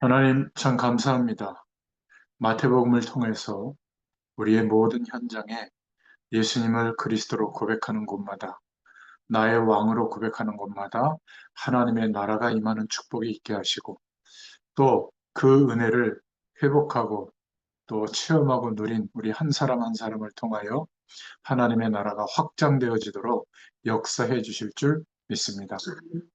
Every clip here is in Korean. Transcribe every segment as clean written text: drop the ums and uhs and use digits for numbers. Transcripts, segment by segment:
하나님 참 감사합니다. 마태복음을 통해서 우리의 모든 현장에 예수님을 그리스도로 고백하는 곳마다, 나의 왕으로 고백하는 곳마다 하나님의 나라가 임하는 축복이 있게 하시고, 또 그 은혜를 회복하고 또 체험하고 누린 우리 한 사람 한 사람을 통하여 하나님의 나라가 확장되어지도록 역사해 주실 줄 믿습니다.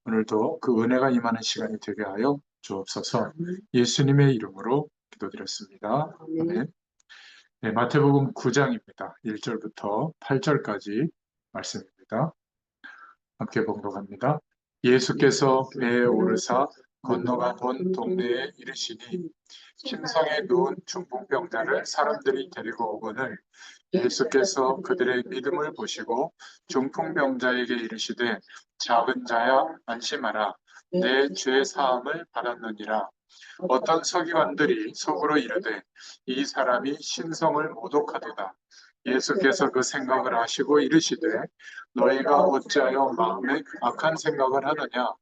오늘도 그 은혜가 임하는 시간이 되게 하여 주옵소서. 예수님의 이름으로 기도드렸습니다. 아멘. 네, 마태복음 9장입니다. 1절부터 8절까지 말씀입니다. 함께 봉독합니다. 예수께서 배에 오르사 건너가 본 동네에 이르시니 침상에 누운 중풍병자를 사람들이 데리고 오거늘 예수께서 그들의 믿음을 보시고 중풍병자에게 이르시되 작은 자야 안심하라 내 죄 사함을 받았느니라. 어떤 서기관들이 속으로 이르되 이 사람이 신성을 모독하도다. 예수께서 그 생각을 하시고 이르시되 너희가 어찌하여 마음에 악한 생각을 하느냐.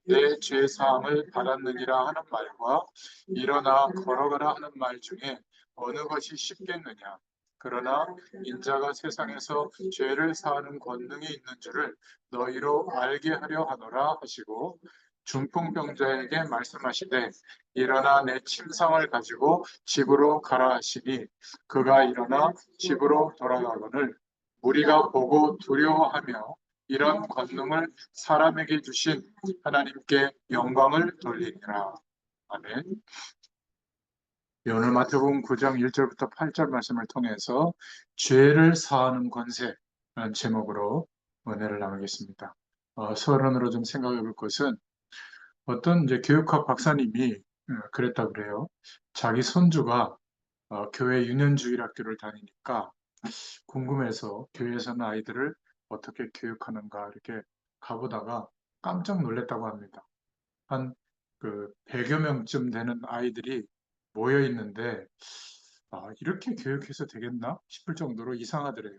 내 죄 사함을 받았느니라 하는 말과 일어나 걸어가라 하는 말 중에 어느 것이 쉽겠느냐. 그러나 인자가 세상에서 죄를 사하는 권능이 있는 줄을 너희로 알게 하려 하노라 하시고 중풍병자에게 말씀하시되 일어나 내 침상을 가지고 집으로 가라 하시니 그가 일어나 집으로 돌아가거늘 무리가 보고 두려워하며 이런 권능을 사람에게 주신 하나님께 영광을 돌리니라. 아멘. 네, 오늘 마태복음 9장 1절부터 8절 말씀을 통해서 죄를 사하는 권세라는 제목으로 은혜를 나누겠습니다. 서론으로 좀 생각해 볼 것은 어떤 이제 교육학 박사님이 그랬다 그래요. 자기 손주가 교회 유년주일학교를 다니니까 궁금해서 교회에서는 아이들을 어떻게 교육하는가 이렇게 가보다가 깜짝 놀랐다고 합니다. 한 그 100여 명쯤 되는 아이들이 모여 있는데 이렇게 교육해서 되겠나 싶을 정도로 이상하더래요.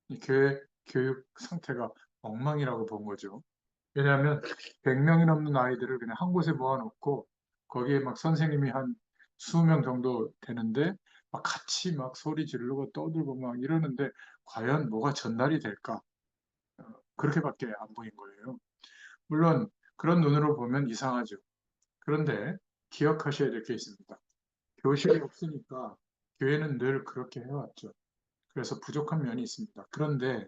이 교회 교육 상태가 엉망이라고 본 거죠. 왜냐하면 100명이 넘는 아이들을 그냥 한 곳에 모아놓고 거기에 막 선생님이 한 수명 정도 되는데 막 같이 막 소리 지르고 떠들고 막 이러는데 과연 뭐가 전달이 될까? 그렇게밖에 안 보인 거예요. 물론 그런 눈으로 보면 이상하죠. 그런데 기억하셔야 될 게 있습니다. 교실이 없으니까 교회는 늘 그렇게 해왔죠. 그래서 부족한 면이 있습니다. 그런데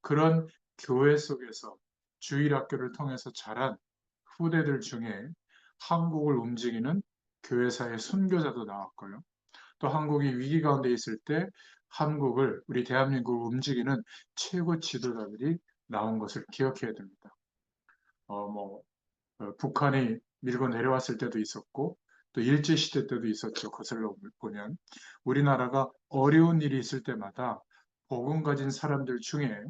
그런 교회 속에서 주일학교를 통해서 자란 후대들 중에 한국을 움직이는 교회사의 선교자도 나왔고요. 또 한국이 위기 가운데 있을 때 한국을, 우리 대한민국을 움직이는 최고 지도자들이 나온 것을 기억해야 됩니다. 뭐 북한이 밀고 내려왔을 때도 있었고 또 일제시대 때도 있었죠. 거슬러 보면 우리나라가 어려운 일이 있을 때마다 복음 가진 사람들 중에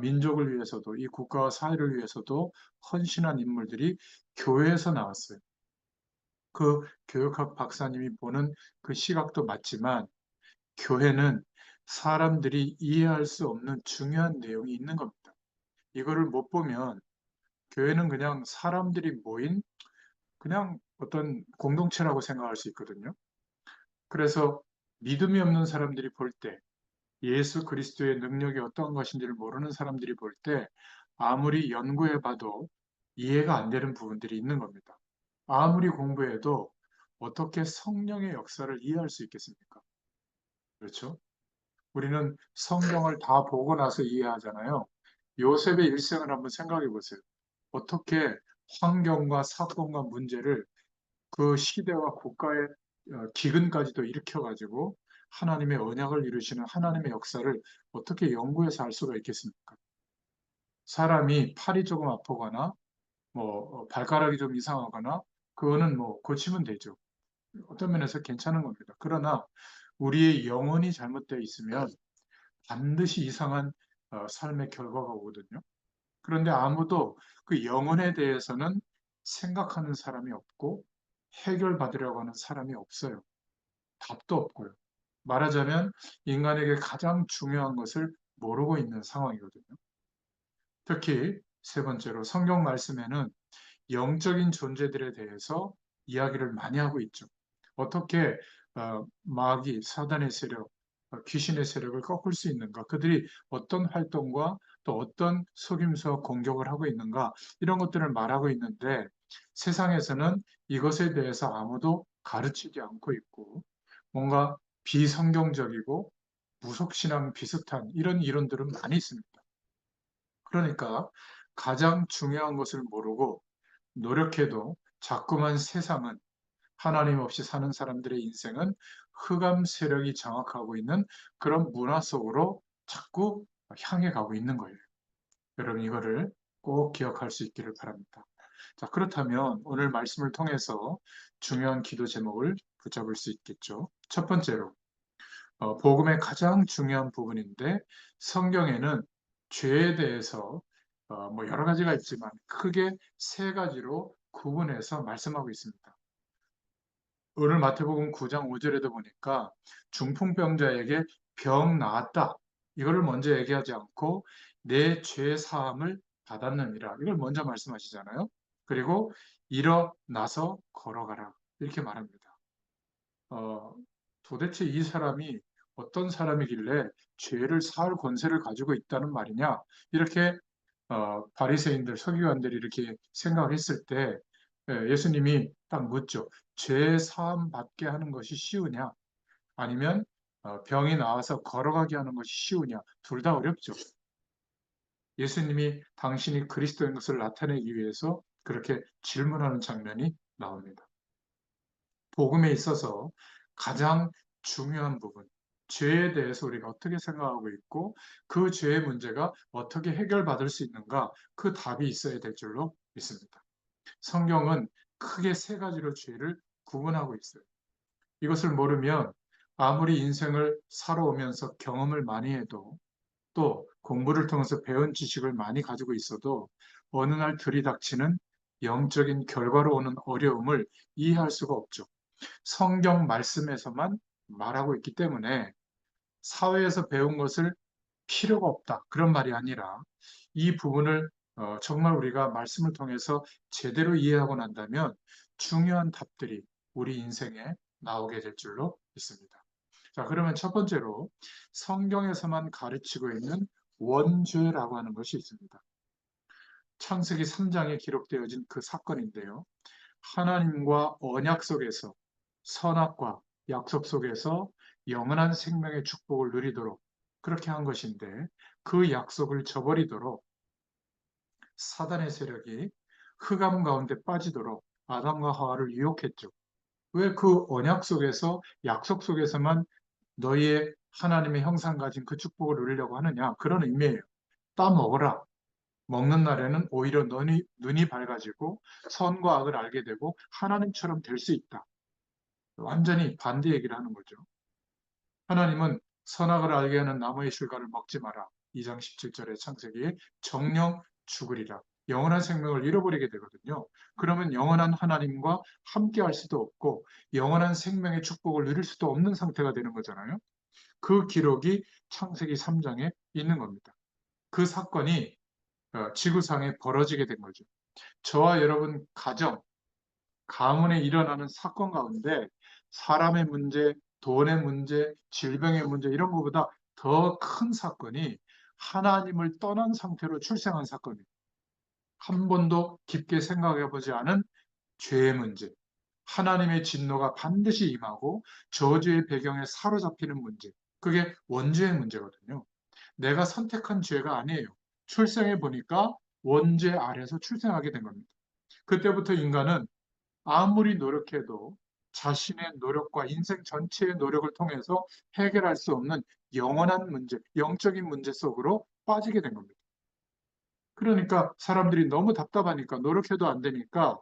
민족을 위해서도 이 국가와 사회를 위해서도 헌신한 인물들이 교회에서 나왔어요. 그 교육학 박사님이 보는 그 시각도 맞지만 교회는 사람들이 이해할 수 없는 중요한 내용이 있는 겁니다. 이거를 못 보면 교회는 그냥 사람들이 모인 그냥 어떤 공동체라고 생각할 수 있거든요. 그래서 믿음이 없는 사람들이 볼 때, 예수 그리스도의 능력이 어떤 것인지를 모르는 사람들이 볼 때, 아무리 연구해 봐도 이해가 안 되는 부분들이 있는 겁니다. 아무리 공부해도 어떻게 성령의 역사를 이해할 수 있겠습니까? 그렇죠? 우리는 성경을 다 보고 나서 이해하잖아요. 요셉의 일생을 한번 생각해 보세요. 어떻게 환경과 사건과 문제를 그 시대와 국가의 기근까지도 일으켜가지고 하나님의 언약을 이루시는 하나님의 역사를 어떻게 연구해서 알 수가 있겠습니까? 사람이 팔이 조금 아프거나 뭐 발가락이 좀 이상하거나 그거는 뭐 고치면 되죠. 어떤 면에서 괜찮은 겁니다. 그러나 우리의 영혼이 잘못되어 있으면 반드시 이상한 삶의 결과가 오거든요. 그런데 아무도 그 영혼에 대해서는 생각하는 사람이 없고 해결받으려고 하는 사람이 없어요. 답도 없고요. 말하자면 인간에게 가장 중요한 것을 모르고 있는 상황이거든요. 특히 세 번째로 성경 말씀에는 영적인 존재들에 대해서 이야기를 많이 하고 있죠. 어떻게 마귀, 사단의 세력, 귀신의 세력을 꺾을 수 있는가? 그들이 어떤 활동과 또 어떤 속임수와 공격을 하고 있는가? 이런 것들을 말하고 있는데 세상에서는 이것에 대해서 아무도 가르치지 않고 있고 뭔가 비성경적이고 무속신앙 비슷한 이런 이론들은 많이 있습니다. 그러니까 가장 중요한 것을 모르고 노력해도 자꾸만 세상은 하나님 없이 사는 사람들의 인생은 흑암 세력이 장악하고 있는 그런 문화 속으로 자꾸 향해 가고 있는 거예요. 여러분 이거를 꼭 기억할 수 있기를 바랍니다. 자, 그렇다면 오늘 말씀을 통해서 중요한 기도 제목을 붙잡을 수 있겠죠. 첫 번째로 복음의 가장 중요한 부분인데 성경에는 죄에 대해서 뭐 여러 가지가 있지만 크게 세 가지로 구분해서 말씀하고 있습니다. 오늘 마태복음 9장 5절에도 보니까 중풍병자에게 병 나았다. 이거를 먼저 얘기하지 않고 내 죄 사함을 받았느니라. 이걸 먼저 말씀하시잖아요. 그리고 일어나서 걸어가라. 이렇게 말합니다. 어, 도대체 이 사람이 어떤 사람이길래 죄를 사할 권세를 가지고 있다는 말이냐? 이렇게 바리새인들, 서기관들이 이렇게 생각했을 때 예수님이 딱 묻죠. 죄 사함 받게 하는 것이 쉬우냐? 아니면 병이 나와서 걸어가게 하는 것이 쉬우냐? 둘 다 어렵죠. 예수님이 당신이 그리스도인 것을 나타내기 위해서 그렇게 질문하는 장면이 나옵니다. 복음에 있어서 가장 중요한 부분, 죄에 대해서 우리가 어떻게 생각하고 있고 그 죄의 문제가 어떻게 해결받을 수 있는가 그 답이 있어야 될 줄로 믿습니다. 성경은 크게 세 가지로 죄를 구분하고 있어요. 이것을 모르면 아무리 인생을 살아오면서 경험을 많이 해도 또 공부를 통해서 배운 지식을 많이 가지고 있어도 어느 날 들이닥치는 영적인 결과로 오는 어려움을 이해할 수가 없죠. 성경 말씀에서만 말하고 있기 때문에 사회에서 배운 것을 필요가 없다. 그런 말이 아니라 이 부분을 정말 우리가 말씀을 통해서 제대로 이해하고 난다면 중요한 답들이 우리 인생에 나오게 될 줄로 믿습니다. 자, 그러면 첫 번째로 성경에서만 가르치고 있는 원죄라고 하는 것이 있습니다. 창세기 3장에 기록되어진 그 사건인데요. 하나님과 언약 속에서 선악과 약속 속에서 영원한 생명의 축복을 누리도록 그렇게 한 것인데 그 약속을 저버리도록 사단의 세력이 흑암 가운데 빠지도록 아담과 하와를 유혹했죠. 왜 그 언약 속에서 약속 속에서만 너희의 하나님의 형상 가진 그 축복을 누리려고 하느냐? 그런 의미예요. 따먹어라. 먹는 날에는 오히려 눈이 밝아지고 선과 악을 알게 되고 하나님처럼 될 수 있다. 완전히 반대 얘기를 하는 거죠. 하나님은 선악을 알게 하는 나무의 실과를 먹지 마라. 2장 17절의 창세기에 정령 죽으리라. 영원한 생명을 잃어버리게 되거든요. 그러면 영원한 하나님과 함께 할 수도 없고 영원한 생명의 축복을 누릴 수도 없는 상태가 되는 거잖아요. 그 기록이 창세기 3장에 있는 겁니다. 그 사건이 지구상에 벌어지게 된 거죠. 저와 여러분 가문에 일어나는 사건 가운데 사람의 문제, 돈의 문제, 질병의 문제 이런 것보다 더 큰 사건이 하나님을 떠난 상태로 출생한 사건이에요. 한 번도 깊게 생각해 보지 않은 죄의 문제, 하나님의 진노가 반드시 임하고 저주의 배경에 사로잡히는 문제, 그게 원죄의 문제거든요. 내가 선택한 죄가 아니에요. 출생해 보니까 원죄 아래서 출생하게 된 겁니다. 그때부터 인간은 아무리 노력해도 자신의 노력과 인생 전체의 노력을 통해서 해결할 수 없는 영원한 문제, 영적인 문제 속으로 빠지게 된 겁니다. 그러니까 사람들이 너무 답답하니까 노력해도 안 되니까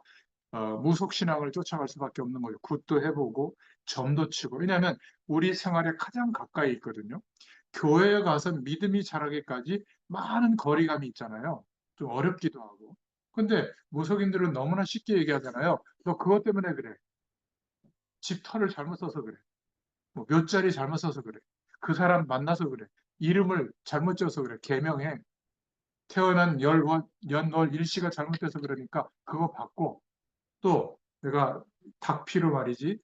무속신앙을 쫓아갈 수밖에 없는 거예요. 굿도 해보고 점도 치고. 왜냐하면 우리 생활에 가장 가까이 있거든요. 교회에 가서 믿음이 자라기까지 많은 거리감이 있잖아요. 좀 어렵기도 하고. 근데 무속인들은 너무나 쉽게 얘기하잖아요. 너 그것 때문에 그래. 집 터를 잘못 써서 그래. 뭐 몇 자리 잘못 써서 그래. 그 사람 만나서 그래. 이름을 잘못 지어서 그래. 개명해. 태어난 연월 일시가 잘못돼서 그러니까 그거 받고 또 내가 닭피로 말이지.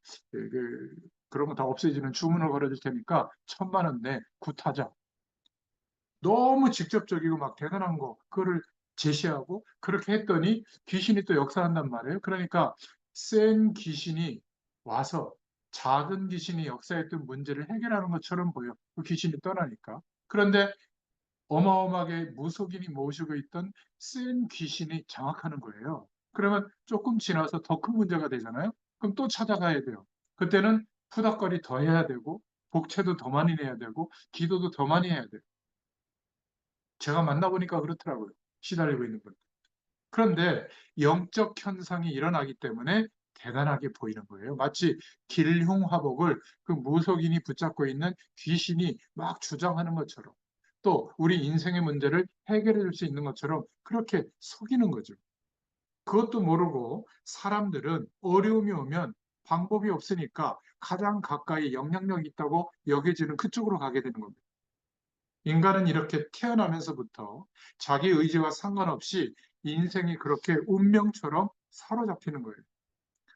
그런 거 다 없애지는 주문을 걸어줄 테니까 1,000만 원 내, 굿하자. 너무 직접적이고 막 대단한 거, 그거를 제시하고 그렇게 했더니 귀신이 또 역사한단 말이에요. 그러니까 센 귀신이 와서 작은 귀신이 역사했던 문제를 해결하는 것처럼 보여. 그 귀신이 떠나니까. 그런데 어마어마하게 무속인이 모시고 있던 센 귀신이 장악하는 거예요. 그러면 조금 지나서 더 큰 문제가 되잖아요. 그럼 또 찾아가야 돼요. 그때는 푸닥거리 더 해야 되고, 복채도 더 많이 내야 되고, 기도도 더 많이 해야 돼요. 제가 만나보니까 그렇더라고요. 시달리고 있는 분. 그런데 영적 현상이 일어나기 때문에 대단하게 보이는 거예요. 마치 길흉화복을 그 무속인이 붙잡고 있는 귀신이 막 주장하는 것처럼, 또 우리 인생의 문제를 해결해 줄 수 있는 것처럼 그렇게 속이는 거죠. 그것도 모르고 사람들은 어려움이 오면 방법이 없으니까 가장 가까이 영향력 있다고 여겨지는 그쪽으로 가게 되는 겁니다. 인간은 이렇게 태어나면서부터 자기 의지와 상관없이 인생이 그렇게 운명처럼 사로잡히는 거예요.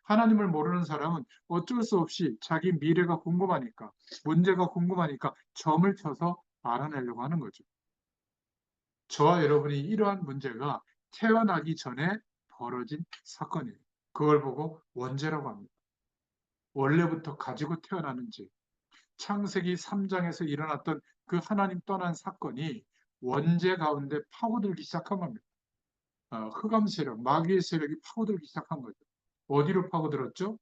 하나님을 모르는 사람은 어쩔 수 없이 자기 미래가 궁금하니까, 문제가 궁금하니까 점을 쳐서 알아내려고 하는 거죠. 저와 여러분이 이러한 문제가 태어나기 전에 벌어진 사건이에요. 그걸 보고 원죄라고 합니다. 원래부터 가지고 태어나는지, 창세기 3장에서 일어났던 그 하나님 떠난 사건이 원죄 가운데 파고들기 시작한 겁니다. 흑암 세력, 마귀의 세력이 파고들기 시작한 거죠. 어디로 파고들었죠?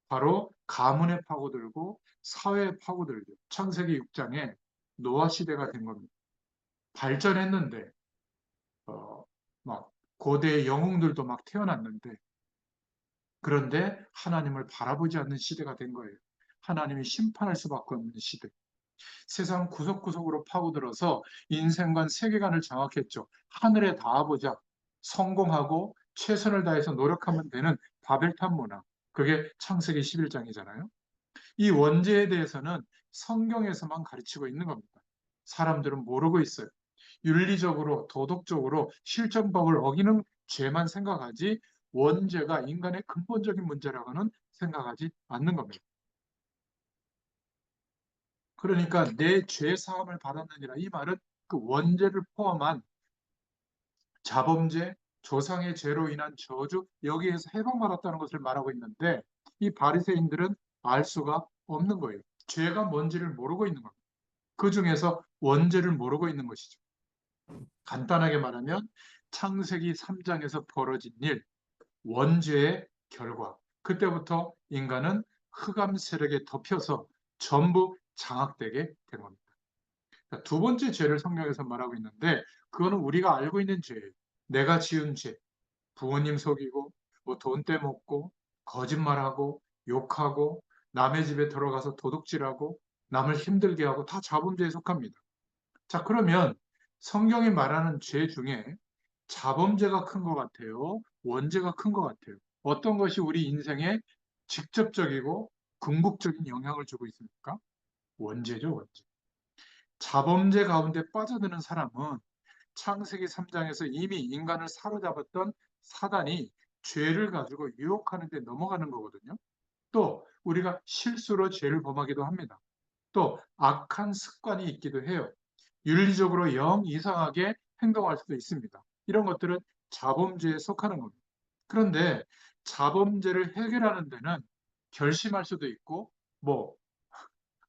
바로 가문에 파고들고 사회에 파고들죠. 창세기 6장에 노아 시대가 된 겁니다. 발전했는데 막 고대의 영웅들도 막 태어났는데, 그런데 하나님을 바라보지 않는 시대가 된 거예요. 하나님이 심판할 수밖에 없는 시대. 세상 구석구석으로 파고들어서 인생관, 세계관을 장악했죠. 하늘에 닿아보자. 성공하고 최선을 다해서 노력하면 되는 바벨탑 문화. 그게 창세기 11장이잖아요. 이 원죄에 대해서는 성경에서만 가르치고 있는 겁니다. 사람들은 모르고 있어요. 윤리적으로, 도덕적으로 실정법을 어기는 죄만 생각하지 원죄가 인간의 근본적인 문제라고는 생각하지 않는 겁니다. 그러니까 내 죄 사함을 받았느니라, 이 말은 그 원죄를 포함한 자범죄, 조상의 죄로 인한 저주, 여기에서 해방받았다는 것을 말하고 있는데, 이 바리새인들은 알 수가 없는 거예요. 죄가 뭔지를 모르고 있는 겁니다. 그 중에서 원죄를 모르고 있는 것이죠. 간단하게 말하면 창세기 3장에서 벌어진 일, 원죄의 결과. 그때부터 인간은 흑암 세력에 덮여서 전부 장악되게 된 겁니다. 두 번째 죄를 성경에서 말하고 있는데, 그거는 우리가 알고 있는 죄예요. 내가 지은 죄, 부모님 속이고, 뭐 돈 떼먹고, 거짓말하고, 욕하고, 남의 집에 들어가서 도둑질하고, 남을 힘들게 하고, 다 자범죄에 속합니다. 자, 그러면 성경이 말하는 죄 중에 자범죄가 큰 것 같아요? 원죄가 큰 것 같아요? 어떤 것이 우리 인생에 직접적이고 궁극적인 영향을 주고 있습니까? 원죄죠, 원죄. 자범죄 가운데 빠져드는 사람은 창세기 3장에서 이미 인간을 사로잡았던 사단이 죄를 가지고 유혹하는 데 넘어가는 거거든요. 또 우리가 실수로 죄를 범하기도 합니다. 또 악한 습관이 있기도 해요. 윤리적으로 영 이상하게 행동할 수도 있습니다. 이런 것들은 자범죄에 속하는 겁니다. 그런데 자범죄를 해결하는 데는 결심할 수도 있고, 뭐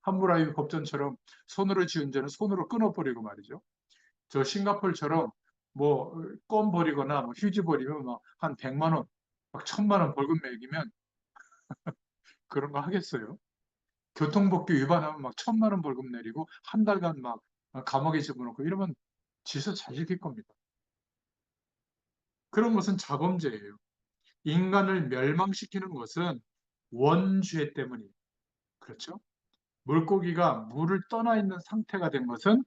함무라비 법전처럼 손으로 지은 죄는 손으로 끊어버리고 말이죠. 저 싱가폴처럼 뭐 껌 버리거나 뭐 휴지 버리면 막 한 100만 원, 막 1000만 원 벌금 매기면 그런 거 하겠어요? 교통법규 위반하면 막 1000만 원 벌금 내리고 한 달간 막 감옥에 집어넣고 이러면 지서 잘 지킬 겁니다. 그런 것은 자범죄예요. 인간을 멸망시키는 것은 원죄 때문이에요. 그렇죠? 물고기가 물을 떠나 있는 상태가 된 것은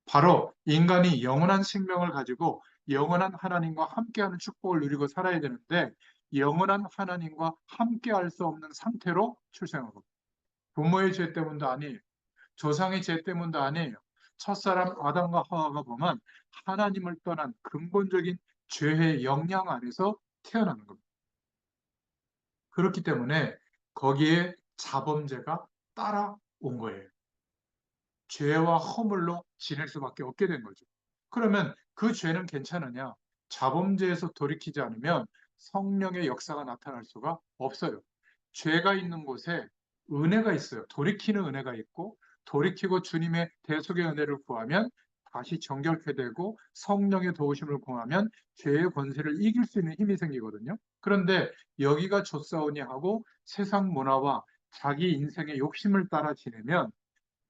바로 인간이 영원한 생명을 가지고 영원한 하나님과 함께하는 축복을 누리고 살아야 되는데, 영원한 하나님과 함께할 수 없는 상태로 출생한 겁니다. 부모의 죄 때문도 아니에요. 조상의 죄 때문도 아니에요. 첫사람 아담과 하와가 보면 하나님을 떠난 근본적인 죄의 영향 안에서 태어나는 겁니다. 그렇기 때문에 거기에 자범죄가 따라온 거예요. 죄와 허물로 지낼 수밖에 없게 된 거죠. 그러면 그 죄는 괜찮으냐? 자범죄에서 돌이키지 않으면 성령의 역사가 나타날 수가 없어요. 죄가 있는 곳에 은혜가 있어요. 돌이키는 은혜가 있고, 돌이키고 주님의 대속의 은혜를 구하면 다시 정결케 되고, 성령의 도우심을 구하면 죄의 권세를 이길 수 있는 힘이 생기거든요. 그런데 여기가 좋사오니 하고 세상 문화와 자기 인생의 욕심을 따라 지내면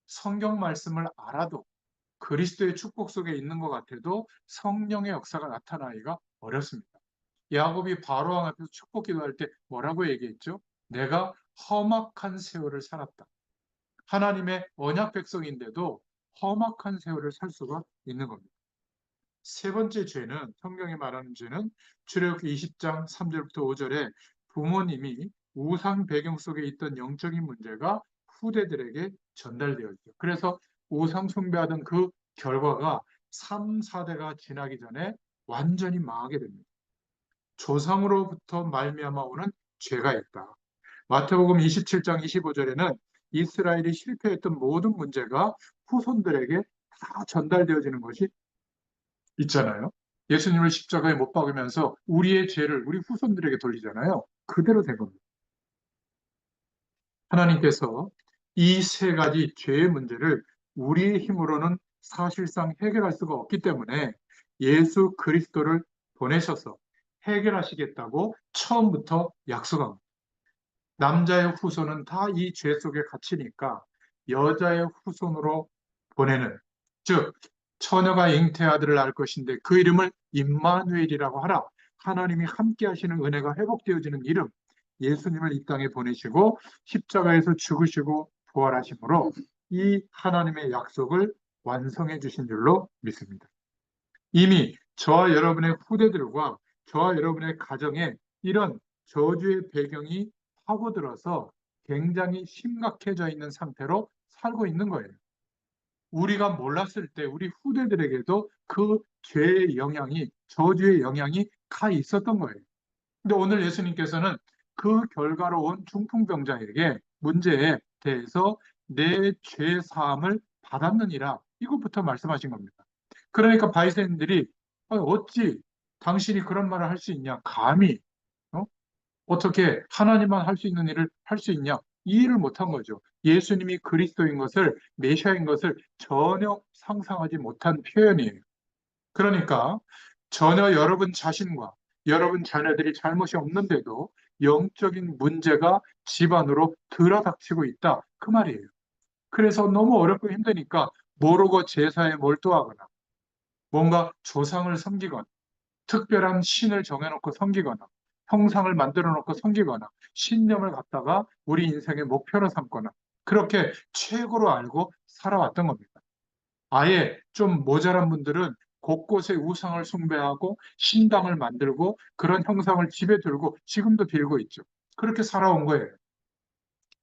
성경 말씀을 알아도, 그리스도의 축복 속에 있는 것 같아도 성령의 역사가 나타나기가 어렵습니다. 야곱이 바로왕 앞에서 축복 기도할 때 뭐라고 얘기했죠? 내가 험악한 세월을 살았다. 하나님의 언약 백성인데도 험악한 세월을 살 수가 있는 겁니다. 세 번째 죄는, 성경이 말하는 죄는 출애굽기 20장 3절부터 5절에 부모님이 우상 배경 속에 있던 영적인 문제가 후대들에게 전달되었죠. 그래서 우상 숭배하던 그 결과가 3, 4대가 지나기 전에 완전히 망하게 됩니다. 조상으로부터 말미암아 오는 죄가 있다. 마태복음 27장 25절에는 이스라엘이 실패했던 모든 문제가 후손들에게 다 전달되어지는 것이 있잖아요. 예수님을 십자가에 못 박으면서 우리의 죄를 우리 후손들에게 돌리잖아요. 그대로 된 겁니다. 하나님께서 이 세 가지 죄의 문제를 우리의 힘으로는 사실상 해결할 수가 없기 때문에 예수 그리스도를 보내셔서 해결하시겠다고 처음부터 약속합니다. 남자의 후손은 다 이 죄 속에 갇히니까 여자의 후손으로 보내는, 즉 처녀가 잉태 아들을 낳을 것인데 그 이름을 임마누엘이라고 하라. 하나님이 함께 하시는 은혜가 회복되어지는 이름, 예수님을 이 땅에 보내시고 십자가에서 죽으시고 부활하심으로 이 하나님의 약속을 완성해 주신 줄로 믿습니다. 이미 저와 여러분의 후대들과 저와 여러분의 가정에 이런 저주의 배경이 파고들어서 굉장히 심각해져 있는 상태로 살고 있는 거예요. 우리가 몰랐을 때 우리 후대들에게도 그 죄의 영향이, 저주의 영향이 가 있었던 거예요. 근데 오늘 예수님께서는 그 결과로 온 중풍병자에게 문제에 대해서 내 죄 사함을 받았느니라, 이것부터 말씀하신 겁니다. 그러니까 바리새인들이 어찌 당신이 그런 말을 할 수 있냐? 감히 어? 어떻게 하나님만 할 수 있는 일을 할 수 있냐? 이해를 못한 거죠. 예수님이 그리스도인 것을, 메시아인 것을 전혀 상상하지 못한 표현이에요. 그러니까 전혀 여러분 자신과 여러분 자녀들이 잘못이 없는데도 영적인 문제가 집안으로 들어닥치고 있다, 그 말이에요. 그래서 너무 어렵고 힘드니까 모르고 제사에 몰두하거나 뭔가 조상을 섬기거나 특별한 신을 정해놓고 섬기거나 형상을 만들어 놓고 섬기거나 신념을 갖다가 우리 인생의 목표로 삼거나 그렇게 최고로 알고 살아왔던 겁니다. 아예 좀 모자란 분들은 곳곳에 우상을 숭배하고 신당을 만들고 그런 형상을 집에 들고 지금도 빌고 있죠. 그렇게 살아온 거예요.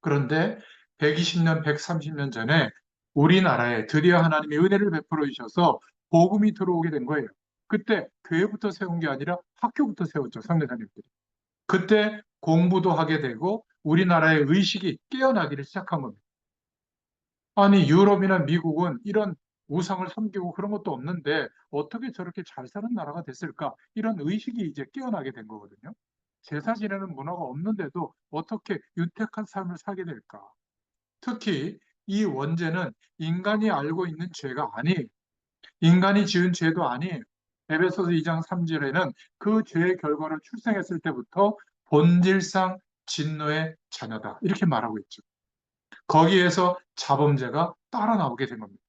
그런데 120년, 130년 전에 우리나라에 드디어 하나님이 은혜를 베풀어 주셔서 복음이 들어오게 된 거예요. 그때 교회부터 세운 게 아니라 학교부터 세웠죠, 선교사님들이. 그때 공부도 하게 되고 우리나라의 의식이 깨어나기를 시작한 겁니다. 아니, 유럽이나 미국은 이런 우상을 섬기고 그런 것도 없는데 어떻게 저렇게 잘 사는 나라가 됐을까? 이런 의식이 이제 깨어나게 된 거거든요. 제사 지내는 문화가 없는데도 어떻게 윤택한 삶을 살게 될까? 특히 이 원죄는 인간이 알고 있는 죄가 아니에요. 인간이 지은 죄도 아니에요. 에베소서 2장 3절에는 그 죄의 결과로 출생했을 때부터 본질상 진노의 자녀다, 이렇게 말하고 있죠. 거기에서 자범죄가 따라 나오게 된 겁니다.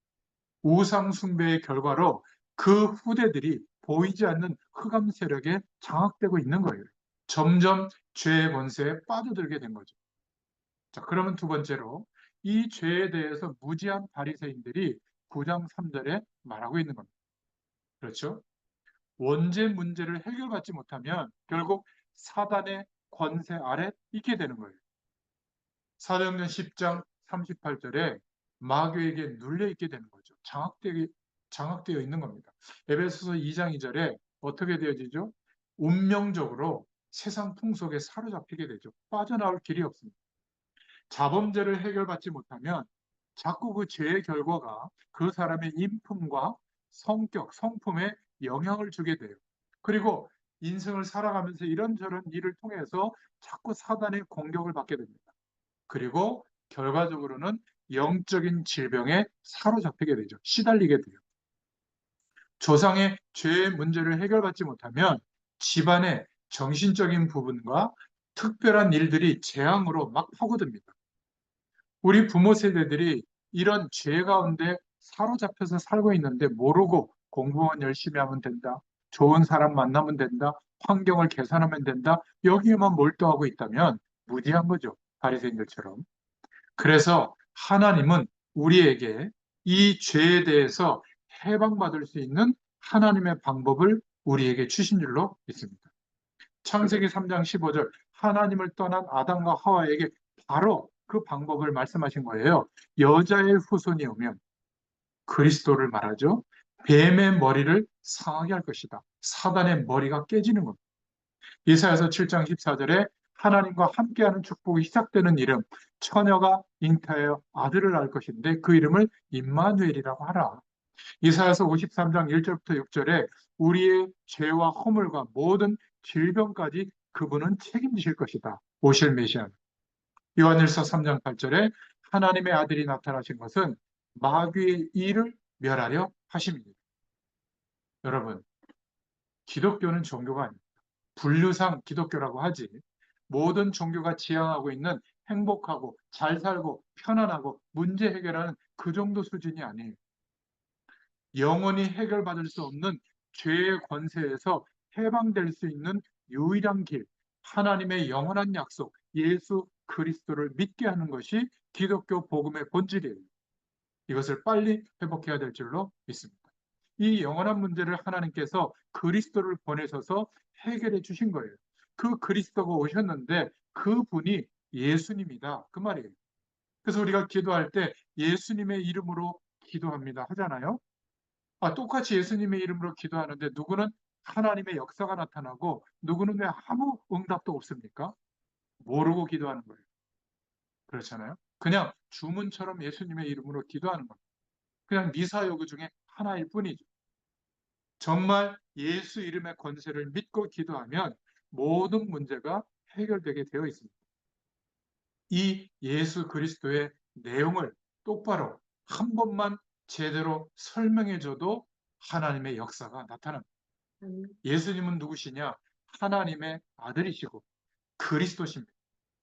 우상 숭배의 결과로 그 후대들이 보이지 않는 흑암 세력에 장악되고 있는 거예요. 점점 죄의 권세에 빠져들게 된 거죠. 자, 그러면 두 번째로 이 죄에 대해서 무지한 바리새인들이 9장 3절에 말하고 있는 겁니다. 그렇죠? 원죄 문제를 해결받지 못하면 결국 사단의 권세 아래 있게 되는 거예요. 사도행전 10장 38절에 마귀에게 눌려 있게 되는 거죠. 장악되어 있는 겁니다. 에베소서 2장 2절에 어떻게 되어지죠? 운명적으로 세상 풍속에 사로잡히게 되죠. 빠져나올 길이 없습니다. 자범죄를 해결받지 못하면 자꾸 그 죄의 결과가 그 사람의 인품과 성격, 성품에 영향을 주게 돼요. 그리고 인생을 살아가면서 이런저런 일을 통해서 자꾸 사단의 공격을 받게 됩니다. 그리고 결과적으로는 영적인 질병에 사로잡히게 되죠. 시달리게 돼요. 조상의 죄의 문제를 해결받지 못하면 집안의 정신적인 부분과 특별한 일들이 재앙으로 막 파고듭니다. 우리 부모 세대들이 이런 죄 가운데 사로잡혀서 살고 있는데 모르고 공부만 열심히 하면 된다. 좋은 사람 만나면 된다. 환경을 개선하면 된다. 여기에만 몰두하고 있다면 무지한 거죠. 바리새인들처럼. 그래서 하나님은 우리에게 이 죄에 대해서 해방받을 수 있는 하나님의 방법을 우리에게 주신 줄로 믿습니다. 창세기 3장 15절 하나님을 떠난 아담과 하와에게 바로 그 방법을 말씀하신 거예요. 여자의 후손이 오면 그리스도를 말하죠. 뱀의 머리를 상하게 할 것이다. 사단의 머리가 깨지는 겁니다. 이사야서 7장 14절에 하나님과 함께하는 축복이 시작되는 이름, 처녀가 잉타하여 아들을 낳을 것인데 그 이름을 임마누엘이라고 하라. 이사야서 53장 1절부터 6절에 우리의 죄와 허물과 모든 질병까지 그분은 책임지실 것이다. 오실 메시아. 요한일서 3장 8절에 하나님의 아들이 나타나신 것은 마귀의 일을 멸하려 하심입니다. 여러분, 기독교는 종교가 아닙니다. 분류상 기독교라고 하지 모든 종교가 지향하고 있는 행복하고 잘 살고 편안하고 문제 해결하는 그 정도 수준이 아니에요. 영원히 해결받을 수 없는 죄의 권세에서 해방될 수 있는 유일한 길, 하나님의 영원한 약속, 예수 그리스도를 믿게 하는 것이 기독교 복음의 본질이에요. 이것을 빨리 회복해야 될 줄로 믿습니다. 이 영원한 문제를 하나님께서 그리스도를 보내셔서 해결해 주신 거예요. 그 그리스도가 오셨는데 그분이 예수님이다. 그 말이에요. 그래서 우리가 기도할 때 예수님의 이름으로 기도합니다 하잖아요. 똑같이 예수님의 이름으로 기도하는데 누구는 하나님의 역사가 나타나고 누구는 왜 아무 응답도 없습니까? 모르고 기도하는 거예요. 그렇잖아요. 그냥 주문처럼 예수님의 이름으로 기도하는 거예요. 그냥 미사여구 중에 하나일 뿐이죠. 정말 예수 이름의 권세를 믿고 기도하면 모든 문제가 해결되게 되어 있습니다. 이 예수 그리스도의 내용을 똑바로 한 번만 제대로 설명해줘도 하나님의 역사가 나타납니다. 예수님은 누구시냐? 하나님의 아들이시고 그리스도십니다.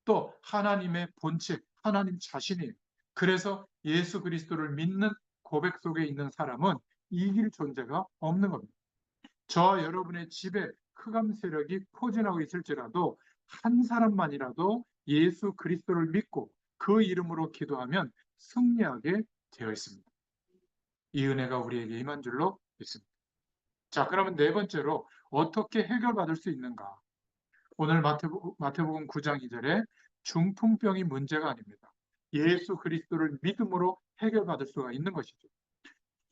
또 하나님의 본체, 하나님 자신이에요. 그래서 예수 그리스도를 믿는 고백 속에 있는 사람은 이길 존재가 없는 겁니다. 저와 여러분의 집에 흑암 세력이 포진하고 있을지라도 한 사람만이라도 예수 그리스도를 믿고 그 이름으로 기도하면 승리하게 되어 있습니다. 이 은혜가 우리에게 임한 줄로 믿습니다. 자, 그러면 네 번째로 어떻게 해결받을 수 있는가? 오늘 마태복음 9장 2절에 중풍병이 문제가 아닙니다. 예수 그리스도를 믿음으로 해결받을 수가 있는 것이죠.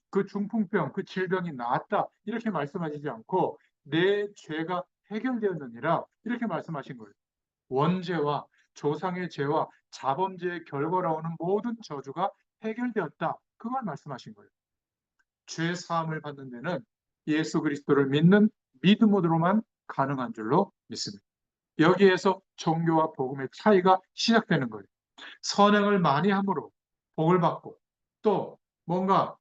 그 중풍병, 그 질병이 나았다 이렇게 말씀하시지 않고 내 죄가 해결되었느니라 이렇게 말씀하신 거예요. 원죄와 조상의 죄와 자범죄의 결과로 오는 모든 저주가 해결되었다. 그걸 말씀하신 거예요. 죄 사함을 받는 데는 예수 그리스도를 믿는 믿음으로만 가능한 줄로 믿습니다. 여기에서 종교와 복음의 차이가 시작되는 거예요. 선행을 많이 함으로 복을 받고 또 뭔가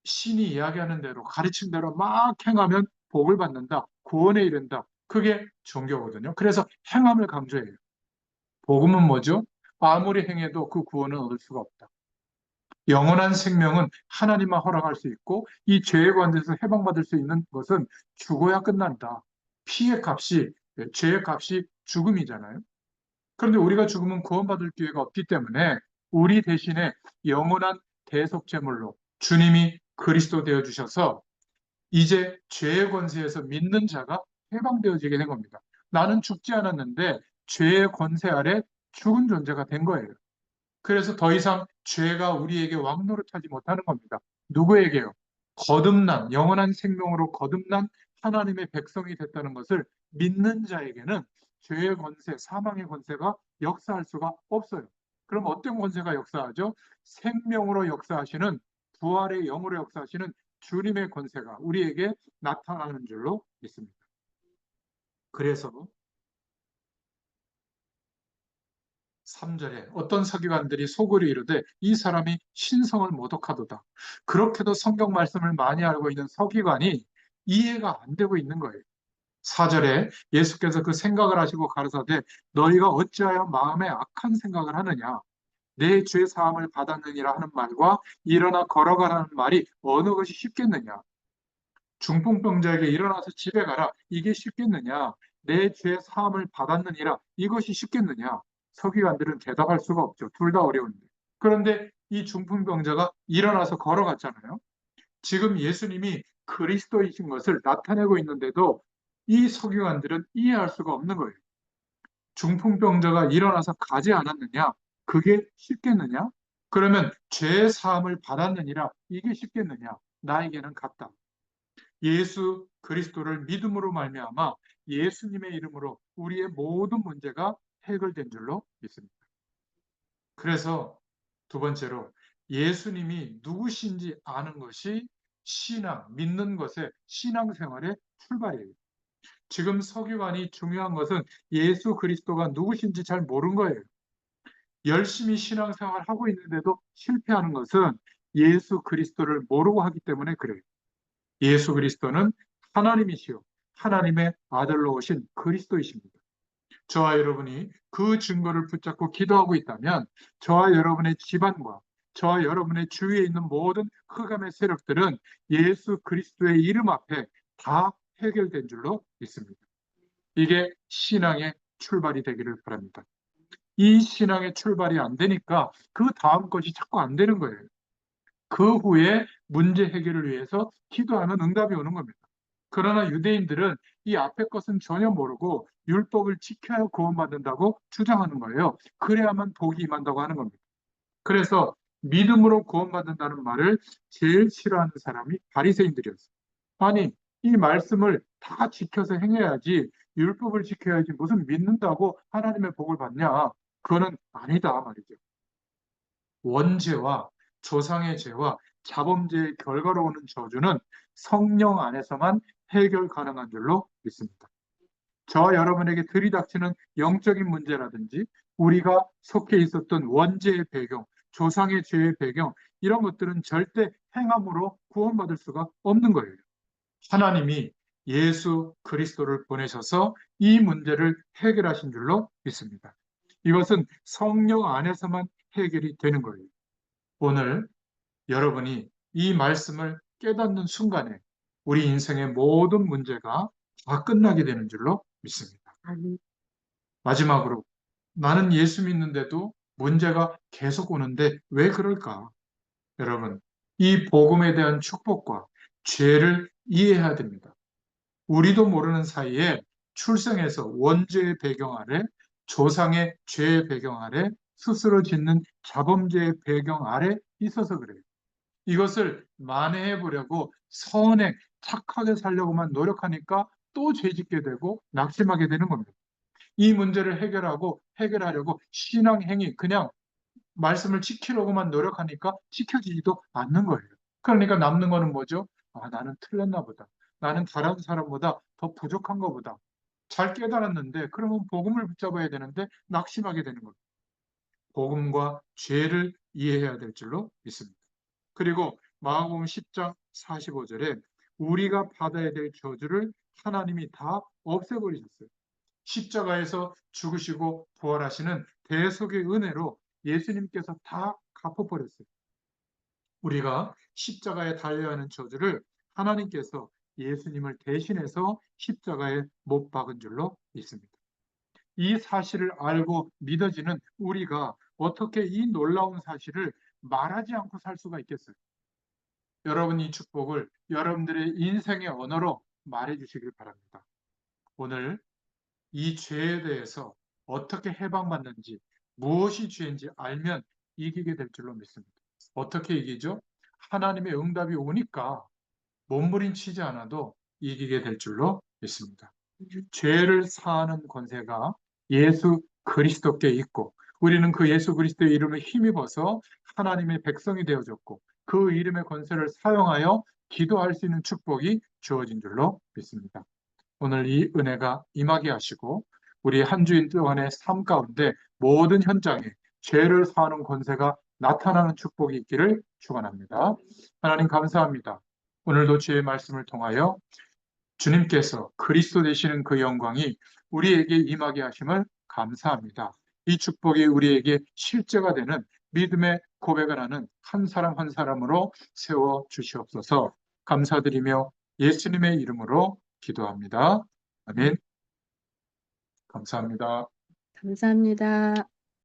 신이 이야기하는 대로 가르친 대로 막 행하면 복을 받는다. 구원에 이른다. 그게 종교거든요. 그래서 행함을 강조해요. 복음은 뭐죠? 아무리 행해도 그 구원은 얻을 수가 없다. 영원한 생명은 하나님만 허락할 수 있고 이 죄의 관계에서 해방받을 수 있는 것은 죽어야 끝난다. 피의 값이 죄의 값이 죽음이잖아요. 그런데 우리가 죽으면 구원받을 기회가 없기 때문에 우리 대신에 영원한 대속제물로 주님이 그리스도 되어 주셔서 이제 죄의 권세에서 믿는 자가 해방되어지게 된 겁니다. 나는 죽지 않았는데 죄의 권세 아래 죽은 존재가 된 거예요. 그래서 더 이상 죄가 우리에게 왕노릇하지 못하는 겁니다. 누구에게요? 거듭난 영원한 생명으로 거듭난 하나님의 백성이 됐다는 것을 믿는 자에게는 죄의 권세, 사망의 권세가 역사할 수가 없어요. 그럼 어떤 권세가 역사하죠? 생명으로 역사하시는, 부활의 영으로 역사하시는 주님의 권세가 우리에게 나타나는 줄로 믿습니다. 그래서 3절에 어떤 서기관들이 속으로 이르되 이 사람이 신성을 모독하도다. 그렇게도 성경 말씀을 많이 알고 있는 서기관이 이해가 안 되고 있는 거예요. 4절에 예수께서 그 생각을 하시고 가르사대 너희가 어찌하여 마음에 악한 생각을 하느냐. 내 죄 사함을 받았느니라 하는 말과 일어나 걸어가라는 말이 어느 것이 쉽겠느냐. 중풍병자에게 일어나서 집에 가라. 이게 쉽겠느냐? 내 죄 사함을 받았느니라. 이것이 쉽겠느냐? 서기관들은 대답할 수가 없죠. 둘 다 어려운데. 그런데 이 중풍병자가 일어나서 걸어갔잖아요. 지금 예수님이 그리스도이신 것을 나타내고 있는데도 이 서기관들은 이해할 수가 없는 거예요. 중풍병자가 일어나서 가지 않았느냐? 그게 쉽겠느냐? 그러면 죄 사함을 받았느니라. 이게 쉽겠느냐? 나에게는 같다. 예수 그리스도를 믿음으로 말미암아 예수님의 이름으로 우리의 모든 문제가 해결된 줄로 믿습니다. 그래서 두 번째로 예수님이 누구신지 아는 것이 신앙, 믿는 것의 신앙생활의 출발이에요. 지금 서기관이 중요한 것은 예수 그리스도가 누구신지 잘 모르는 거예요. 열심히 신앙생활 하고 있는데도 실패하는 것은 예수 그리스도를 모르고 하기 때문에 그래요. 예수 그리스도는 하나님이시요 하나님의 아들로 오신 그리스도이십니다. 저와 여러분이 그 증거를 붙잡고 기도하고 있다면 저와 여러분의 집안과 저와 여러분의 주위에 있는 모든 흑암의 세력들은 예수 그리스도의 이름 앞에 다 해결된 줄로 믿습니다. 이게 신앙의 출발이 되기를 바랍니다. 이 신앙의 출발이 안 되니까 그 다음 것이 자꾸 안 되는 거예요. 그 후에 문제 해결을 위해서 기도하면 응답이 오는 겁니다. 그러나 유대인들은 이 앞에 것은 전혀 모르고 율법을 지켜야 구원받는다고 주장하는 거예요. 그래야만 복이 임한다고 하는 겁니다. 그래서 믿음으로 구원받는다는 말을 제일 싫어하는 사람이 바리새인들이었어요. 아니, 이 말씀을 다 지켜서 행해야지 율법을 지켜야지 무슨 믿는다고 하나님의 복을 받냐? 그거는 아니다 말이죠. 원죄와 조상의 죄와 자범죄의 결과로 오는 저주는 성령 안에서만 해결 가능한 줄로 믿습니다. 저와 여러분에게 들이닥치는 영적인 문제라든지 우리가 속해 있었던 원죄의 배경, 조상의 죄의 배경 이런 것들은 절대 행함으로 구원받을 수가 없는 거예요. 하나님이 예수 그리스도를 보내셔서 이 문제를 해결하신 줄로 믿습니다. 이것은 성령 안에서만 해결이 되는 거예요. 오늘 여러분이 이 말씀을 깨닫는 순간에 우리 인생의 모든 문제가 다 끝나게 되는 줄로 믿습니다. 마지막으로 나는 예수 믿는데도 문제가 계속 오는데 왜 그럴까? 여러분, 이 복음에 대한 축복과 죄를 이해해야 됩니다. 우리도 모르는 사이에 출생에서 원죄의 배경 아래, 조상의 죄의 배경 아래, 스스로 짓는 자범죄의 배경 아래 있어서 그래요. 이것을 만회해 보려고 선행, 착하게 살려고만 노력하니까 또 죄짓게 되고 낙심하게 되는 겁니다. 이 문제를 해결하려고 신앙행위, 그냥 말씀을 지키려고만 노력하니까 지켜지지도 않는 거예요. 그러니까 남는 거는 뭐죠? 아, 나는 틀렸나 보다. 나는 다른 사람보다 더 부족한 거보다. 잘 깨달았는데 그러면 복음을 붙잡아야 되는데 낙심하게 되는 겁니다. 복음과 죄를 이해해야 될 줄로 믿습니다. 그리고 마가복음 10장 45절에 우리가 받아야 될 저주를 하나님이 다 없애버리셨어요. 십자가에서 죽으시고 부활하시는 대속의 은혜로 예수님께서 다 갚아버렸어요. 우리가 십자가에 달려야 하는 저주를 하나님께서 예수님을 대신해서 십자가에 못 박은 줄로 믿습니다. 이 사실을 알고 믿어지는 우리가 어떻게 이 놀라운 사실을 말하지 않고 살 수가 있겠어요? 여러분 이 축복을 여러분들의 인생의 언어로 말해 주시길 바랍니다. 오늘 이 죄에 대해서 어떻게 해방받는지 무엇이 죄인지 알면 이기게 될 줄로 믿습니다. 어떻게 이기죠? 하나님의 응답이 오니까 몸부림치지 않아도 이기게 될 줄로 믿습니다. 죄를 사하는 권세가 예수 그리스도께 있고 우리는 그 예수 그리스도의 이름을 힘입어서 하나님의 백성이 되어졌고 그 이름의 권세를 사용하여 기도할 수 있는 축복이 주어진 줄로 믿습니다. 오늘 이 은혜가 임하게 하시고 우리 한 주일 동안의 삶 가운데 모든 현장에 죄를 사하는 권세가 나타나는 축복이 있기를 축원합니다. 하나님 감사합니다. 오늘도 주의 말씀을 통하여 주님께서 그리스도 되시는 그 영광이 우리에게 임하게 하심을 감사합니다. 이 축복이 우리에게 실제가 되는 믿음의 고백을 하는 한 사람 한 사람으로 세워 주시옵소서. 감사드리며 예수님의 이름으로 기도합니다. 아멘. 감사합니다. 감사합니다.